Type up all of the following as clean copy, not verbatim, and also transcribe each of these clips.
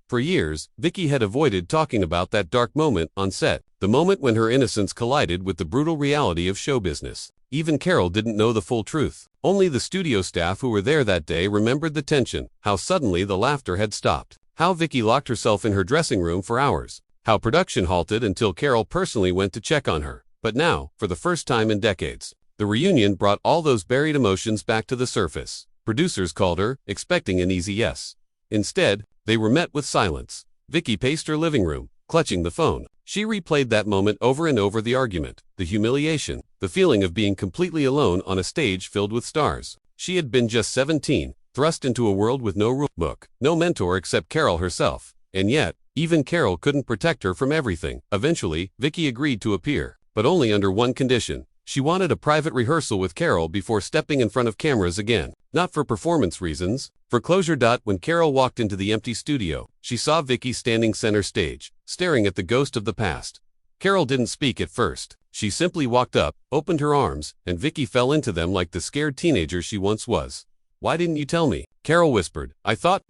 For years, Vicki had avoided talking about that dark moment on set, the moment when her innocence collided with the brutal reality of show business. Even Carol didn't know the full truth. Only the studio staff who were there that day remembered the tension, how suddenly the laughter had stopped, how Vicki locked herself in her dressing room for hours, how production halted until Carol personally went to check on her. But now, for the first time in decades, the reunion brought all those buried emotions back to the surface. Producers called her, expecting an easy yes. Instead, they were met with silence. Vicki paced her living room, clutching the phone. She replayed that moment over and over, the argument, the humiliation, the feeling of being completely alone on a stage filled with stars. She had been just 17, thrust into a world with no rule book, no mentor except Carol herself. And yet, even Carol couldn't protect her from everything. Eventually, Vicki agreed to appear, but only under one condition. She wanted a private rehearsal with Carol before stepping in front of cameras again. Not for performance reasons, for closure. When Carol walked into the empty studio, she saw Vicki standing center stage, staring at the ghost of the past. Carol didn't speak at first. She simply walked up, opened her arms, and Vicki fell into them like the scared teenager she once was. "Why didn't you tell me?" Carol whispered. I thought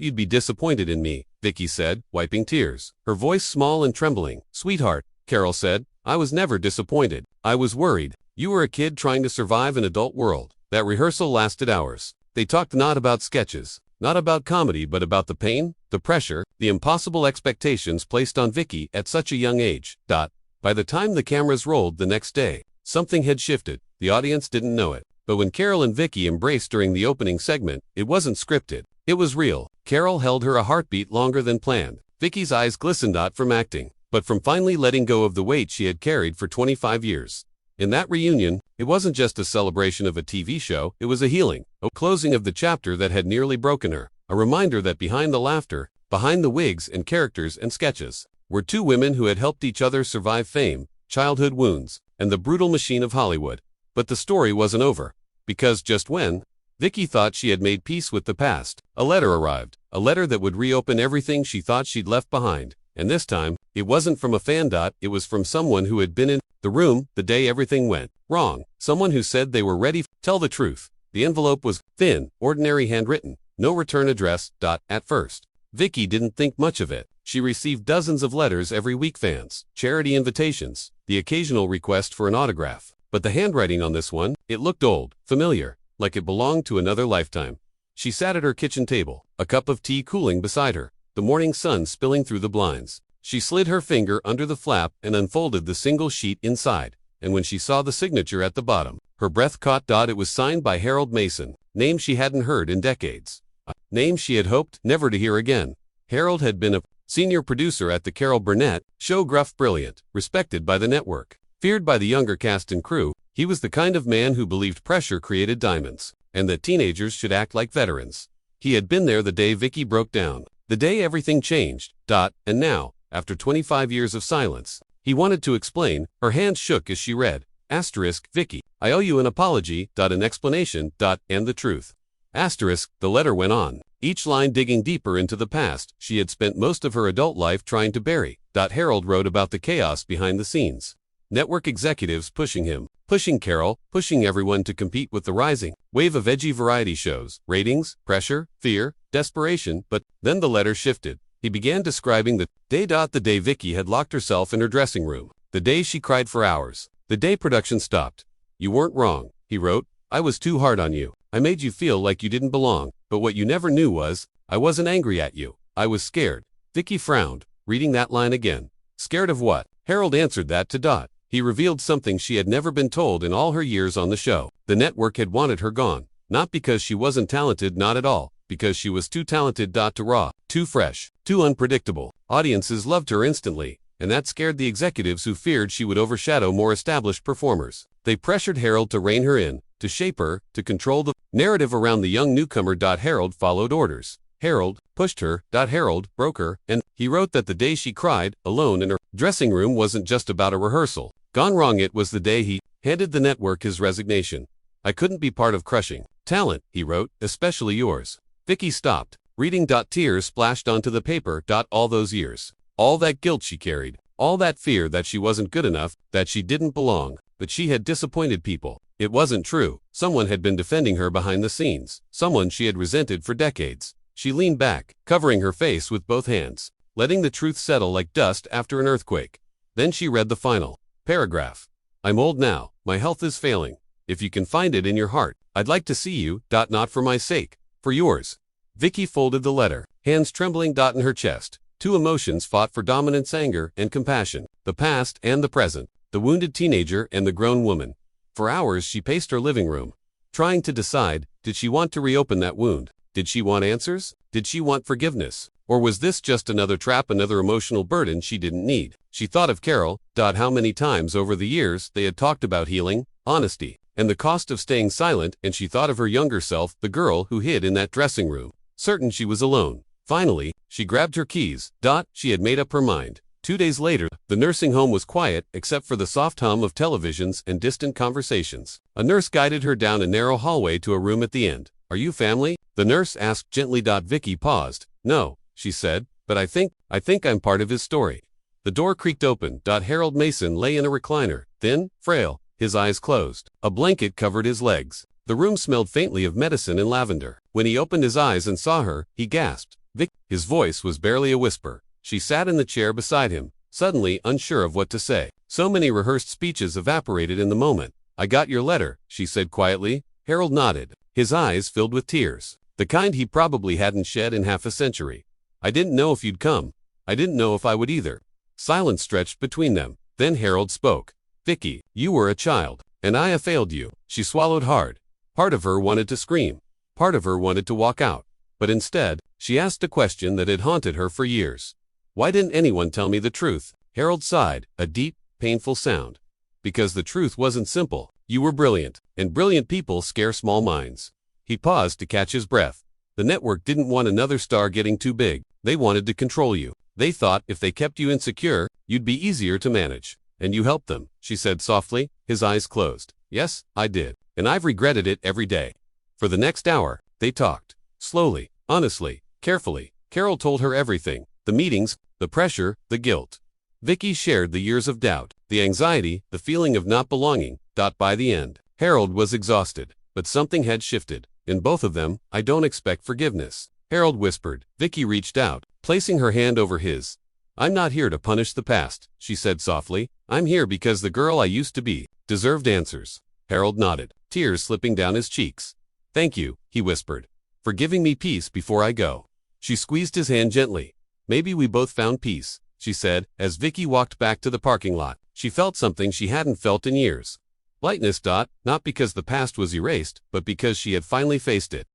you'd be disappointed in me," Vicki said, wiping tears, her voice small and trembling. "Sweetheart," Carol said, "I was never disappointed. I was worried. You were a kid trying to survive an adult world." That rehearsal lasted hours. They talked not about sketches, not about comedy, but about the pain, the pressure, the impossible expectations placed on Vicki at such a young age. By the time the cameras rolled the next day, something had shifted. The audience didn't know it. But when Carol and Vicki embraced during the opening segment, it wasn't scripted. It was real. Carol held her a heartbeat longer than planned. Vicki's eyes glistened not from acting, but from finally letting go of the weight she had carried for 25 years. In that reunion, it wasn't just a celebration of a TV show, it was a healing, a closing of the chapter that had nearly broken her, a reminder that behind the laughter, behind the wigs and characters and sketches, were two women who had helped each other survive fame, childhood wounds, and the brutal machine of Hollywood. But the story wasn't over, because just when Vicki thought she had made peace with the past, a letter arrived, a letter that would reopen everything she thought she'd left behind. And this time, it wasn't from a fan. It was from someone who had been in the room the day everything went wrong. Someone who said they were ready. Tell the truth. The envelope was thin, ordinary handwritten, no return address. At first, Vicki didn't think much of it. She received dozens of letters every week, fans, charity invitations, the occasional request for an autograph. But the handwriting on this one, it looked old, familiar, like it belonged to another lifetime. She sat at her kitchen table, a cup of tea cooling beside her, the morning sun spilling through the blinds. She slid her finger under the flap and unfolded the single sheet inside, and when she saw the signature at the bottom, her breath caught. It was signed by Harold Mason, name she hadn't heard in decades, a name she had hoped never to hear again. Harold had been a senior producer at the Carol Burnett Show, gruff, brilliant, respected by the network, feared by the younger cast and crew. He was the kind of man who believed pressure created diamonds, and that teenagers should act like veterans. He had been there the day Vicki broke down, the day everything changed. And now, after 25 years of silence, he wanted to explain. Her hands shook as she read, Vicki, I owe you an apology, an explanation, and the truth. The letter went on, each line digging deeper into the past she had spent most of her adult life trying to bury. Harold wrote about the chaos behind the scenes. Network executives pushing him, pushing Carol, pushing everyone to compete with the rising wave of edgy variety shows, ratings, pressure, fear, desperation. But then the letter shifted. He began describing the day Vicki had locked herself in her dressing room, the day she cried for hours, the day production stopped. You weren't wrong, he wrote. I was too hard on you. I made you feel like you didn't belong, but what you never knew was, I wasn't angry at you. I was scared. Vicki frowned, reading that line again. Scared of what? Harold answered that to . He revealed something she had never been told in all her years on the show. The network had wanted her gone, not because she wasn't talented, not at all, because she was too talented. Too raw, too fresh, too unpredictable. Audiences loved her instantly, and that scared the executives who feared she would overshadow more established performers. They pressured Harold to rein her in, to shape her, to control the narrative around the young newcomer. Harold followed orders. Harold pushed her. Harold broke her, and he wrote that the day she cried, alone in her dressing room, wasn't just about a rehearsal gone wrong. It was the day he handed the network his resignation. I couldn't be part of crushing talent, he wrote, especially yours. Vicki stopped, reading. Tears splashed onto the paper. All those years, all that guilt she carried, all that fear that she wasn't good enough, that she didn't belong, that she had disappointed people. It wasn't true. Someone had been defending her behind the scenes, someone she had resented for decades. She leaned back, covering her face with both hands, letting the truth settle like dust after an earthquake. Then she read the final paragraph. I'm old now, my health is failing. If you can find it in your heart, I'd like to see you, not for my sake, for yours. Vicki folded the letter, hands trembling in her chest. Two emotions fought for dominance: anger and compassion, the past and the present, the wounded teenager and the grown woman. For hours she paced her living room, trying to decide, did she want to reopen that wound? Did she want answers? Did she want forgiveness? Or was this just another trap, another emotional burden she didn't need? She thought of Carol, how many times over the years they had talked about healing, honesty, and the cost of staying silent, and she thought of her younger self, the girl who hid in that dressing room, certain she was alone. Finally, she grabbed her keys. She had made up her mind. 2 days later, the nursing home was quiet except for the soft hum of televisions and distant conversations. A nurse guided her down a narrow hallway to a room at the end. Are you family? The nurse asked gently. Vicki paused. No, she said, but I think I'm part of his story. The door creaked open. Harold Mason lay in a recliner, thin, frail, his eyes closed. A blanket covered his legs. The room smelled faintly of medicine and lavender. When he opened his eyes and saw her, he gasped. Vic. His voice was barely a whisper. She sat in the chair beside him, suddenly unsure of what to say. So many rehearsed speeches evaporated in the moment. I got your letter, she said quietly. Harold nodded, his eyes filled with tears, the kind he probably hadn't shed in half a century. I didn't know if you'd come. I didn't know if I would either. Silence stretched between them. Then Harold spoke. Vicki, you were a child, and I have failed you. She swallowed hard. Part of her wanted to scream. Part of her wanted to walk out. But instead, she asked a question that had haunted her for years. Why didn't anyone tell me the truth? Harold sighed, a deep, painful sound. Because the truth wasn't simple. You were brilliant, and brilliant people scare small minds. He paused to catch his breath. The network didn't want another star getting too big. They wanted to control you. They thought if they kept you insecure, you'd be easier to manage. And you helped them, she said softly, his eyes closed. Yes, I did. And I've regretted it every day. For the next hour, they talked. Slowly, honestly, carefully. Carol told her everything. The meetings, the pressure, the guilt. Vicki shared the years of doubt, the anxiety, the feeling of not belonging. By the end, Harold was exhausted, but something had shifted. In both of them, I don't expect forgiveness, Harold whispered. Vicki reached out, placing her hand over his. I'm not here to punish the past, she said softly. I'm here because the girl I used to be deserved answers. Harold nodded, tears slipping down his cheeks. Thank you, he whispered, for giving me peace before I go. She squeezed his hand gently. Maybe we both found peace, she said, as Vicki walked back to the parking lot. She felt something she hadn't felt in years. Lightness. Not because the past was erased, but because she had finally faced it.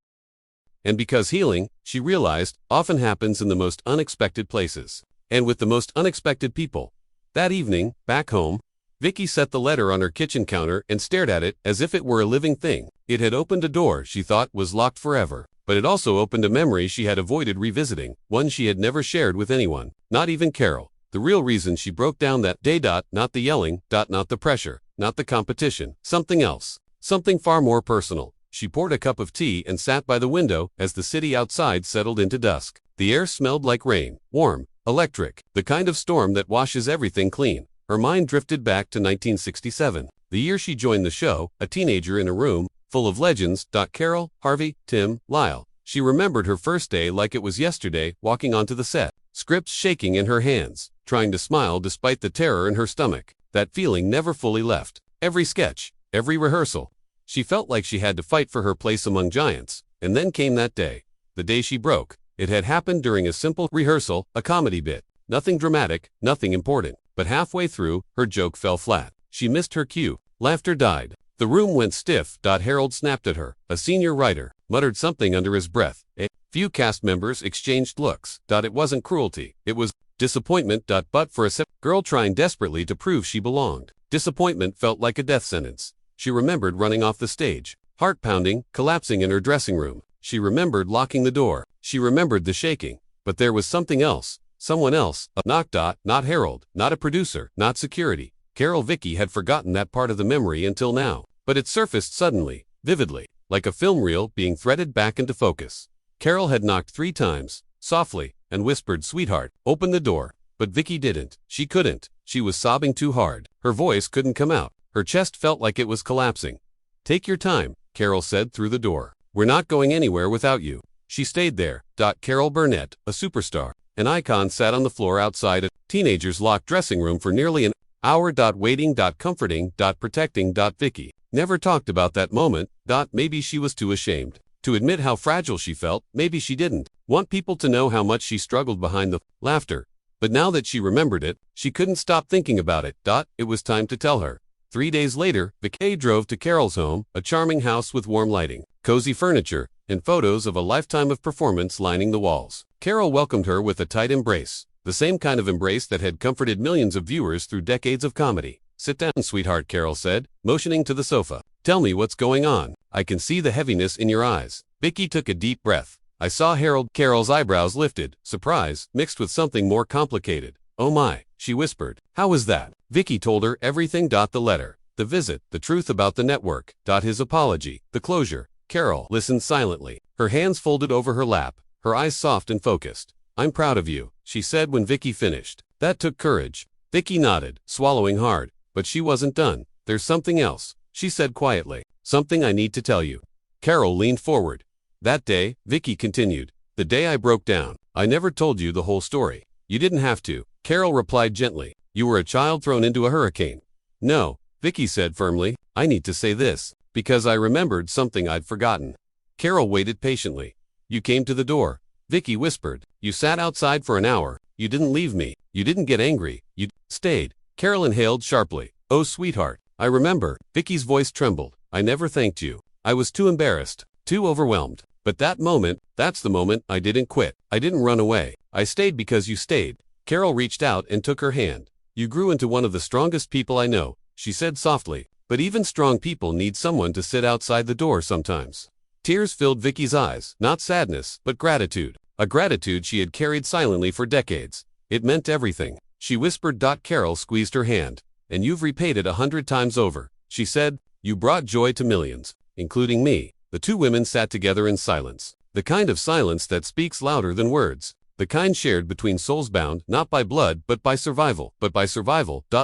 And because healing, she realized, often happens in the most unexpected places. And with the most unexpected people. That evening, back home, Vicki set the letter on her kitchen counter and stared at it as if it were a living thing. It had opened a door she thought was locked forever. But it also opened a memory she had avoided revisiting, one she had never shared with anyone, not even Carol. The real reason she broke down that day. Not the yelling. Not the pressure. Not the competition. Something else. Something far more personal. She poured a cup of tea and sat by the window as the city outside settled into dusk. The air smelled like rain, warm, electric, the kind of storm that washes everything clean. Her mind drifted back to 1967, the year she joined the show, a teenager in a room full of legends. Carol, Harvey, Tim, Lyle. She remembered her first day like it was yesterday, walking onto the set, scripts shaking in her hands, trying to smile despite the terror in her stomach. That feeling never fully left. Every sketch, every rehearsal. She felt like she had to fight for her place among giants. And then came that day. The day she broke. It had happened during a simple rehearsal, a comedy bit. Nothing dramatic, nothing important. But halfway through, her joke fell flat. She missed her cue. Laughter died. The room went stiff. Harold snapped at her. A senior writer muttered something under his breath. A few cast members exchanged looks. It wasn't cruelty. It was disappointment. But for a girl trying desperately to prove she belonged. Disappointment felt like a death sentence. She remembered running off the stage, heart pounding, collapsing in her dressing room. She remembered locking the door. She remembered the shaking. But there was something else. Someone else. A knock. Not Harold. Not a producer. Not security. Carol. Vicki had forgotten that part of the memory until now. But it surfaced suddenly, vividly, like a film reel being threaded back into focus. Carol had knocked 3 times, softly, and whispered, "Sweetheart, open the door." But Vicki didn't. She couldn't. She was sobbing too hard. Her voice couldn't come out. Her chest felt like it was collapsing. "Take your time," Carol said through the door. "We're not going anywhere without you." She stayed there. Carol Burnett, a superstar, an icon, sat on the floor outside a teenager's locked dressing room for nearly an hour. Waiting. Comforting. Protecting. Vicki never talked about that moment. Maybe she was too ashamed to admit how fragile she felt. Maybe she didn't want people to know how much she struggled behind the laughter. But now that she remembered it, she couldn't stop thinking about it. It was time to tell her. 3 days later, Vicki drove to Carol's home, a charming house with warm lighting, cozy furniture, and photos of a lifetime of performance lining the walls. Carol welcomed her with a tight embrace, the same kind of embrace that had comforted millions of viewers through decades of comedy. "Sit down, sweetheart," Carol said, motioning to the sofa. "Tell me what's going on. I can see the heaviness in your eyes." Vicki took a deep breath. "I saw Harold." Carol's eyebrows lifted, surprise mixed with something more complicated. "Oh my," she whispered. "How was that?" Vicki told her everything. The letter, the visit, the truth about the network, his apology, the closure. Carol listened silently, her hands folded over her lap, her eyes soft and focused. "I'm proud of you," she said when Vicki finished. That took courage. Vicki nodded, swallowing hard. But she wasn't done. "There's something else," she said quietly. "Something I need to tell you." Carol leaned forward. "That day," Vicki continued, "the day I broke down, I never told you the whole story. You didn't have to," Carol replied gently. "You were a child thrown into a hurricane." "No," Vicki said firmly, "I need to say this, because I remembered something I'd forgotten." Carol waited patiently. "You came to the door," Vicki whispered. "You sat outside for an hour. You didn't leave me. You didn't get angry. You stayed." Carol inhaled sharply. "Oh, sweetheart, I remember." Vicki's voice trembled. "I never thanked you. I was too embarrassed, too overwhelmed. But that moment, that's the moment. I didn't quit. I didn't run away. I stayed because you stayed." Carol reached out and took her hand. "You grew into one of the strongest people I know," she said softly. "But even strong people need someone to sit outside the door sometimes." Tears filled Vicki's eyes, not sadness, but gratitude. A gratitude she had carried silently for decades. It meant everything. She whispered. Carol squeezed her hand. "And you've repaid it 100 times over," she said. "You brought joy to millions, including me." The two women sat together in silence. The kind of silence that speaks louder than words. The kind shared between souls bound, not by blood, but by survival.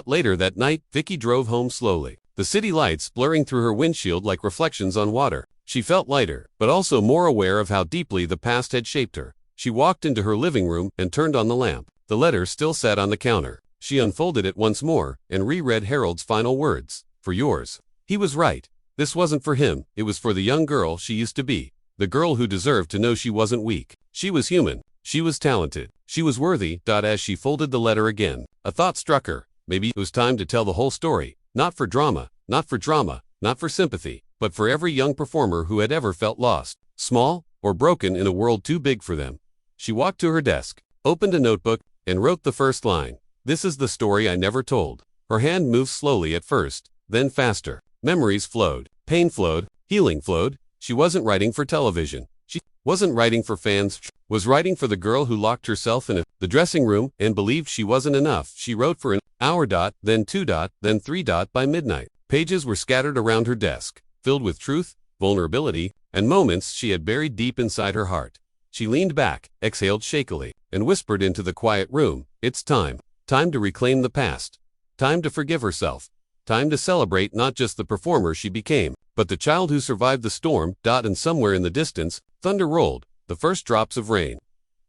Later that night, Vicki drove home slowly, the city lights blurring through her windshield like reflections on water. She felt lighter, but also more aware of how deeply the past had shaped her. She walked into her living room and turned on the lamp. The letter still sat on the counter. She unfolded it once more and reread Harold's final words. "For yours." He was right. This wasn't for him, it was for the young girl she used to be. The girl who deserved to know she wasn't weak. She was human. She was talented. She was worthy. As she folded the letter again, a thought struck her. Maybe it was time to tell the whole story. Not for drama, not for sympathy, but for every young performer who had ever felt lost, small, or broken in a world too big for them. She walked to her desk, opened a notebook, and wrote the first line. "This is the story I never told." Her hand moved slowly at first, then faster. Memories flowed, pain flowed, healing flowed. She wasn't writing for television. She wasn't writing for fans. She was writing for the girl who locked herself in the dressing room and believed she wasn't enough. She wrote for an hour. Then 2. Then 3. By midnight, pages were scattered around her desk, filled with truth, vulnerability, and moments she had buried deep inside her heart. She leaned back, exhaled shakily, and whispered into the quiet room, "It's time. Time to reclaim the past. Time to forgive herself. Time to celebrate not just the performer she became, but the child who survived the storm. And somewhere in the distance, thunder rolled, the first drops of rain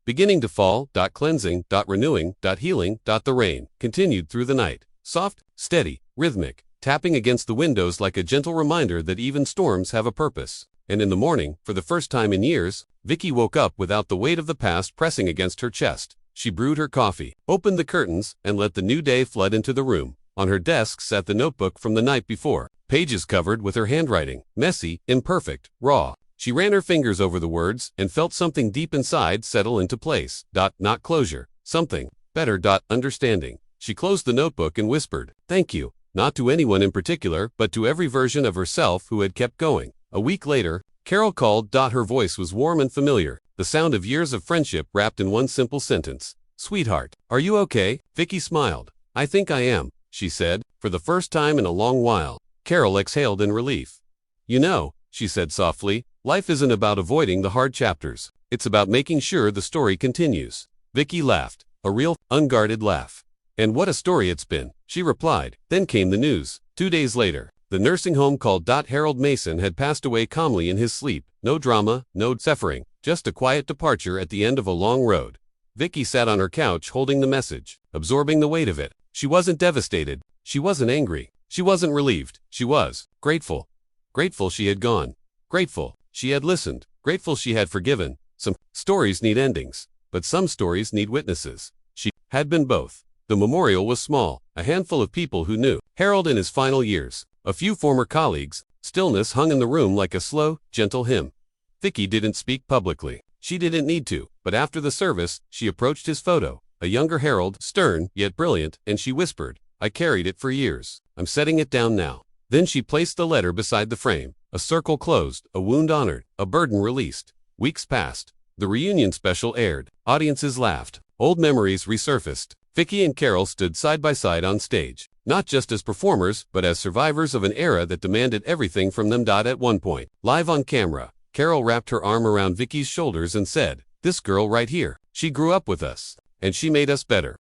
beginning to fall. Cleansing. Renewing. Healing. The rain continued through the night, soft, steady, rhythmic, tapping against the windows like a gentle reminder that even storms have a purpose. And in the morning, for the first time in years, Vicki woke up without the weight of the past pressing against her chest. She brewed her coffee, opened the curtains, and let the new day flood into the room. On her desk sat the notebook from the night before, pages covered with her handwriting, messy, imperfect, raw. She ran her fingers over the words and felt something deep inside settle into place. Not closure, something better. Understanding. She closed the notebook and whispered, "Thank you," not to anyone in particular, but to every version of herself who had kept going. A week later, Carol called. Her voice was warm and familiar, the sound of years of friendship wrapped in one simple sentence. "Sweetheart, are you okay?" Vicki smiled. "I think I am," she said, for the first time in a long while. Carol exhaled in relief. "You know," she said softly, "life isn't about avoiding the hard chapters. It's about making sure the story continues." Vicki laughed, a real, unguarded laugh. "And what a story it's been," she replied. Then came the news. 2 days later, the nursing home called. Harold Mason had passed away calmly in his sleep. No drama, no suffering, Just a quiet departure at the end of a long road. Vicki sat on her couch holding the message, absorbing the weight of it. She wasn't devastated. She wasn't angry. She wasn't relieved. She was grateful. Grateful she had gone. Grateful she had listened. Grateful she had forgiven. Some stories need endings, but some stories need witnesses. She had been both. The memorial was small, a handful of people who knew Harold in his final years, a few former colleagues. Stillness hung in the room like a slow, gentle hymn. Vicki didn't speak publicly. She didn't need to, but after the service, she approached his photo, a younger Harold, stern, yet brilliant, and she whispered, "I carried it for years. I'm setting it down now." Then she placed the letter beside the frame. A circle closed, a wound honored, a burden released. Weeks passed. The reunion special aired. Audiences laughed. Old memories resurfaced. Vicki and Carol stood side by side on stage, not just as performers, but as survivors of an era that demanded everything from them. At one point, live on camera, Carol wrapped her arm around Vicki's shoulders and said, "This girl right here, she grew up with us, and she made us better."